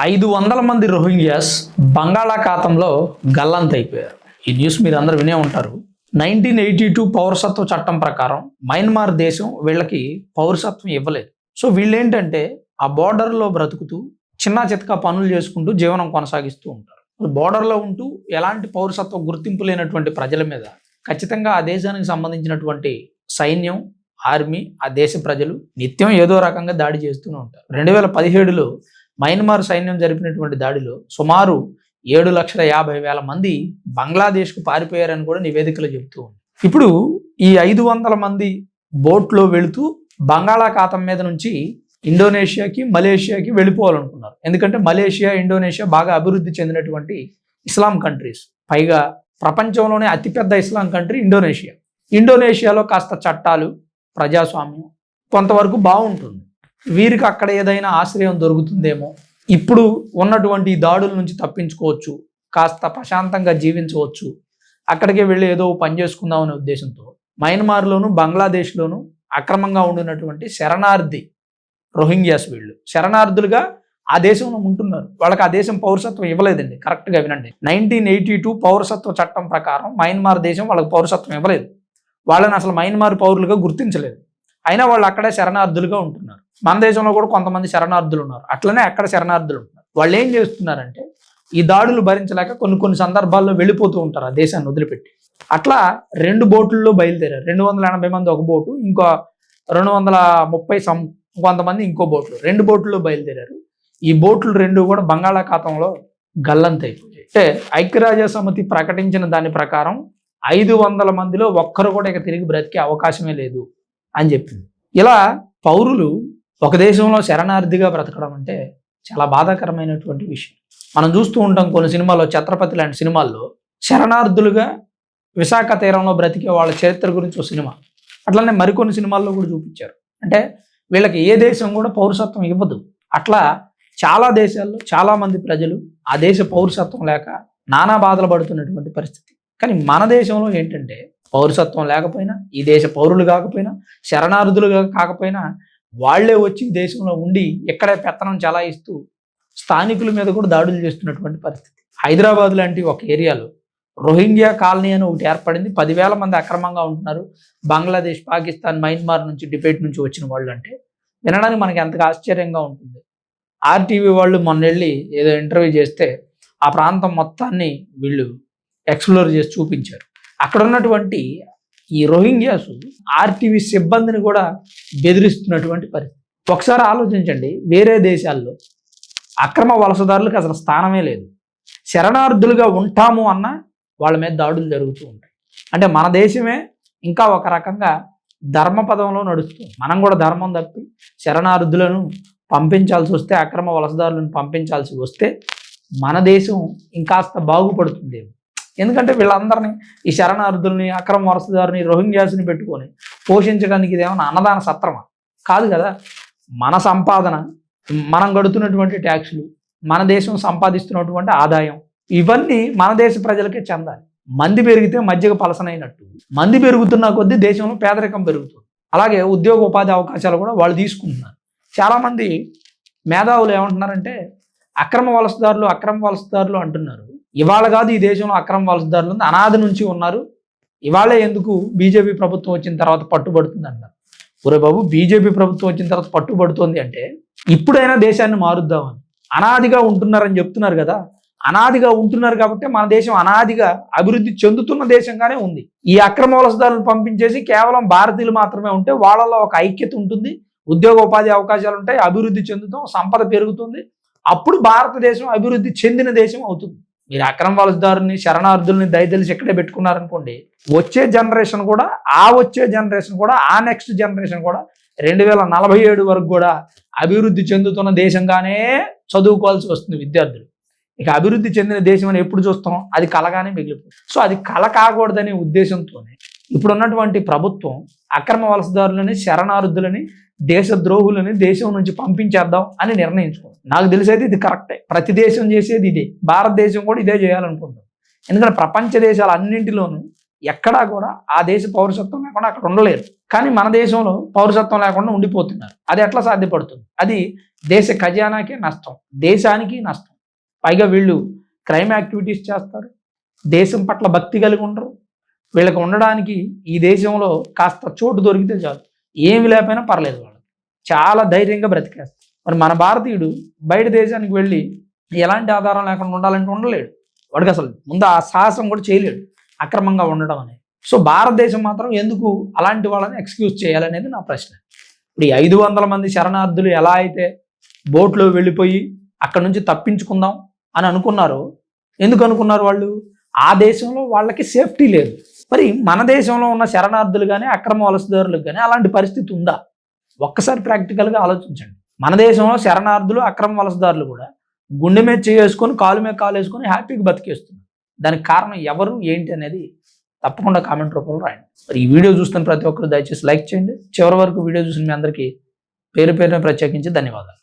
500 మంది రోహింగ్యాస్ బంగాళాఖాతంలో గల్లంతైపోయారు. ఈ న్యూస్ మీరు అందరూ వినే ఉంటారు. 1982 పౌరసత్వ చట్టం ప్రకారం మయన్మార్ దేశం వీళ్ళకి పౌరసత్వం ఇవ్వలేదు. సో వీళ్ళేంటంటే ఆ బోర్డర్లో బ్రతుకుతూ చిన్న చితక పనులు చేసుకుంటూ జీవనం కొనసాగిస్తూ ఉంటారు. బోర్డర్లో ఉంటూ ఎలాంటి పౌరసత్వ గుర్తింపు లేనటువంటి ప్రజల మీద ఖచ్చితంగా ఆ దేశానికి సంబంధించినటువంటి సైన్యం, ఆర్మీ, ఆ దేశ ప్రజలు నిత్యం ఏదో రకంగా దాడి చేస్తూనే ఉంటారు. 2017లో మయన్మార్ సైన్యం జరిపినటువంటి దాడిలో సుమారు 7,50,000 మంది బంగ్లాదేశ్కు పారిపోయారని కూడా నివేదికలు చెబుతూ ఉంది. ఇప్పుడు ఈ 500 మంది బోట్లో వెళుతూ బంగాళాఖాతం మీద నుంచి ఇండోనేషియాకి, మలేషియాకి వెళ్ళిపోవాలనుకున్నారు. ఎందుకంటే మలేషియా, ఇండోనేషియా బాగా అభివృద్ధి చెందినటువంటి ఇస్లాం కంట్రీస్. పైగా ప్రపంచంలోనే అతిపెద్ద ఇస్లాం కంట్రీ ఇండోనేషియా. ఇండోనేషియాలో కాస్త చట్టాలు, ప్రజాస్వామ్యం కొంతవరకు బాగుంటుంది. వీరికి అక్కడ ఏదైనా ఆశ్రయం దొరుకుతుందేమో, ఇప్పుడు ఉన్నటువంటి దాడుల నుంచి తప్పించుకోవచ్చు, కాస్త ప్రశాంతంగా జీవించవచ్చు, అక్కడికే వెళ్ళి ఏదో పని చేసుకుందాం అనే ఉద్దేశంతో మయన్మార్లోను, బంగ్లాదేశ్లోను అక్రమంగా ఉండినటువంటి శరణార్థి రోహింగ్యాస్ వీళ్ళు శరణార్థులుగా ఆ దేశంలో ఉంటున్నారు. వాళ్ళకి ఆ దేశం పౌరసత్వం ఇవ్వలేదండి. కరెక్ట్గా వినండి. 1982 పౌరసత్వ చట్టం ప్రకారం మయన్మార్ దేశం వాళ్ళకి పౌరసత్వం ఇవ్వలేదు. వాళ్ళని అసలు మయన్మార్ పౌరులుగా గుర్తించలేదు. అయినా వాళ్ళు అక్కడే శరణార్థులుగా ఉంటున్నారు. మన దేశంలో కూడా కొంతమంది శరణార్థులు ఉన్నారు. అట్లనే అక్కడ శరణార్థులు ఉంటున్నారు. వాళ్ళు ఏం చేస్తున్నారంటే ఈ దాడులు భరించలేక కొన్ని సందర్భాల్లో వెళ్ళిపోతూ ఉంటారు ఆ దేశాన్ని వదిలిపెట్టి. అట్లా 2 బోట్లలో బయలుదేరారు. 280 మంది ఒక బోటు, ఇంకో 230 కొంతమంది ఇంకో బోట్లు, 2 బోట్లలో బయలుదేరారు. ఈ బోట్లు 2 కూడా బంగాళాఖాతంలో గల్లంతైపోయాయి. అంటే ఐక్యరాజ్య సమితి ప్రకటించిన దాని ప్రకారం 500 మందిలో ఒక్కరు కూడా ఇక తిరిగి బ్రతికే అవకాశమే లేదు అని చెప్పింది. ఇలా పౌరులు ఒక దేశంలో శరణార్థిగా బ్రతకడం అంటే చాలా బాధాకరమైనటువంటి విషయం. మనం చూస్తూ ఉంటాం కొన్ని సినిమాల్లో, ఛత్రపతి లాంటి సినిమాల్లో శరణార్థులుగా విశాఖ తీరంలో బ్రతికే వాళ్ళ చరిత్ర గురించి ఒక సినిమా. అట్లనే మరికొన్ని సినిమాల్లో కూడా చూపించారు. అంటే వీళ్ళకి ఏ దేశం కూడా పౌరసత్వం ఇవ్వదు. అట్లా చాలా దేశాల్లో చాలామంది ప్రజలు ఆ దేశ పౌరసత్వం లేక నానా బాధలు పడుతున్నటువంటి పరిస్థితి. కానీ మన దేశంలో ఏంటంటే పౌరసత్వం లేకపోయినా, ఈ దేశ పౌరులు కాకపోయినా, శరణార్థులుగా కాకపోయినా వాళ్లే వచ్చి దేశంలో ఉండి ఇక్కడే పెత్తనం చలాయిస్తూ స్థానికుల మీద కూడా దాడులు చేస్తున్నటువంటి పరిస్థితి. హైదరాబాద్ లాంటి ఒక ఏరియాలో రోహింగ్యా కాలనీ అని ఒకటి ఏర్పడింది. 10,000 మంది అక్రమంగా ఉంటున్నారు. బంగ్లాదేశ్, పాకిస్తాన్, మయన్మార్ నుంచి, టిబెట్ నుంచి వచ్చిన వాళ్ళు. అంటే వినడానికి మనకి ఎంతగా ఆశ్చర్యంగా ఉంటుంది. ఆర్టీవీ వాళ్ళు మొన్న వెళ్ళి ఏదో ఇంటర్వ్యూ చేస్తే ఆ ప్రాంతం మొత్తాన్ని వీళ్ళు ఎక్స్ప్లోర్ చేసి చూపించారు. అక్కడ ఉన్నటువంటి ఈ రోహింగ్యాస్ ఆర్టీవీ సిబ్బందిని కూడా బెదిరిస్తున్నటువంటి పరిస్థితి. ఒకసారి ఆలోచించండి, వేరే దేశాల్లో అక్రమ వలసదారులకు అసలు స్థానమే లేదు. శరణార్థులుగా ఉంటాము అన్న వాళ్ళ మీద దాడులు జరుగుతూ ఉంటాయి. అంటే మన దేశమే ఇంకా ఒక రకంగా ధర్మపదంలో నడుస్తుంది. మనం కూడా ధర్మం తప్పి శరణార్థులను పంపించాల్సి వస్తే, అక్రమ వలసదారులను పంపించాల్సి వస్తే మన దేశం ఇంకాస్త బాగుపడుతుందేమో. ఎందుకంటే వీళ్ళందరినీ, ఈ శరణార్థుల్ని, అక్రమ వలసదారుని, రోహింగ్యాస్ని పెట్టుకొని పోషించడానికి ఇదేమన్నా అన్నదాన సత్రమా? కాదు కదా. మన సంపాదన, మనం గడుతున్నటువంటి ట్యాక్సులు, మన దేశం సంపాదిస్తున్నటువంటి ఆదాయం, ఇవన్నీ మన దేశ ప్రజలకే చెందాలి. మంది పెరిగితే మజ్జిగ పలసనైనట్టు మంది పెరుగుతున్న కొద్దీ దేశంలో పేదరికం పెరుగుతుంది. అలాగే ఉద్యోగ ఉపాధి అవకాశాలు కూడా వాళ్ళు తీసుకుంటున్నారు. చాలామంది మేధావులు ఏమంటున్నారంటే అక్రమ వలసదారులు అంటున్నారు. ఇవాళ కాదు ఈ దేశంలో అక్రమ వలసదారులు అనాది నుంచి ఉన్నారు. ఇవాళే ఎందుకు బీజేపీ ప్రభుత్వం వచ్చిన తర్వాత పట్టుబడుతుంది అన్నారు. ఒరే బాబు, బీజేపీ ప్రభుత్వం వచ్చిన తర్వాత పట్టుబడుతోంది అంటే ఇప్పుడైనా దేశాన్ని మారుద్దామని. అనాదిగా ఉంటున్నారని చెప్తున్నారు కదా. అనాదిగా ఉంటున్నారు కాబట్టి మన దేశం అనాదిగా అభివృద్ధి చెందుతున్న దేశంగానే ఉంది. ఈ అక్రమ వలసదారులను పంపించేసి కేవలం భారతీయులు మాత్రమే ఉంటే వాళ్ళలో ఒక ఐక్యత ఉంటుంది, ఉద్యోగ ఉపాధి అవకాశాలు ఉంటాయి, అభివృద్ధి చెందుతాం, సంపద పెరుగుతుంది. అప్పుడు భారతదేశం అభివృద్ధి చెందిన దేశం అవుతుంది. మీరు అక్రమ వలసదారుని, శరణార్థుల్ని దయతలిసి ఇక్కడే పెట్టుకున్నారనుకోండి, వచ్చే జనరేషన్ కూడా, ఆ నెక్స్ట్ జనరేషన్ కూడా 2047 వరకు కూడా అభివృద్ధి చెందుతున్న దేశంగానే చదువుకోవాల్సి వస్తుంది విద్యార్థులు. ఇక అభివృద్ధి చెందిన దేశం అని ఎప్పుడు చూస్తాం, అది కలగానే మిగిలిపోతుంది. సో అది కల కాకూడదనే ఉద్దేశంతోనే ఇప్పుడున్నటువంటి ప్రభుత్వం అక్రమ వలసదారులని, శరణార్థులని, దేశద్రోహులని దేశం నుంచి పంపించేద్దాం అని నిర్ణయించుకుంది. నాకు తెలిసైతే ఇది కరెక్టే. ప్రతి దేశం చేసేది ఇదే. భారతదేశం కూడా ఇదే చేయాలనుకుంటాం. ఎందుకంటే ప్రపంచ దేశాలు అన్నింటిలోనూ ఎక్కడా కూడా ఆ దేశ పౌరసత్వం లేకుండా అక్కడ ఉండలేరు. కానీ మన దేశంలో పౌరసత్వం లేకుండా ఉండిపోతున్నారు. అది ఎట్లా సాధ్యపడుతుంది? అది దేశ ఖజానాకే నష్టం, దేశానికి నష్టం. పైగా వీళ్ళు క్రైమ్ యాక్టివిటీస్ చేస్తారు, దేశం పట్ల భక్తి కలిగి ఉండరు. వీళ్ళకి ఉండడానికి ఈ దేశంలో కాస్త చోటు దొరికితే చాలు, ఏమి లేకపోయినా పర్లేదు, వాళ్ళు చాలా ధైర్యంగా బ్రతికేస్తారు. మరి మన భారతీయుడు బయట దేశానికి వెళ్ళి ఎలాంటి ఆధారం లేకుండా ఉండాలంటే ఉండలేడు. వాడికి అసలు ముందు ఆ సాహసం కూడా చేయలేడు, అక్రమంగా ఉండడం అనేది. సో భారతదేశం మాత్రం ఎందుకు అలాంటి వాళ్ళని ఎక్స్క్యూజ్ చేయాలనేది నా ప్రశ్న. ఇప్పుడు ఈ 500 మంది శరణార్థులు ఎలా అయితే బోట్లో వెళ్ళిపోయి అక్కడ నుంచి తప్పించుకుందాం అని అనుకున్నారో, ఎందుకు అనుకున్నారు వాళ్ళు? ఆ దేశంలో వాళ్ళకి సేఫ్టీ లేదు. మరి మన దేశంలో ఉన్న శరణార్థులు కానీ అక్రమ వలసదారులకు కానీ అలాంటి పరిస్థితి ఉందా? ఒక్కసారి ప్రాక్టికల్గా ఆలోచించండి. మన దేశంలో శరణార్థులు అక్రమ వలసదారులు కూడా గుండె మీద చేసుకొని కాలు మీద కాలు వేసుకొని హ్యాపీగా బతికేస్తున్నారు. దానికి కారణం ఎవరు ఏంటి అనేది తప్పకుండా కామెంట్ రూపంలో రాయండి. మరి ఈ వీడియో చూస్తున్న ప్రతి ఒక్కరు దయచేసి లైక్ చేయండి. చివరి వరకు వీడియో చూసిన మీ అందరికీ పేరు పేరున ప్రత్యేకించి ధన్యవాదాలు.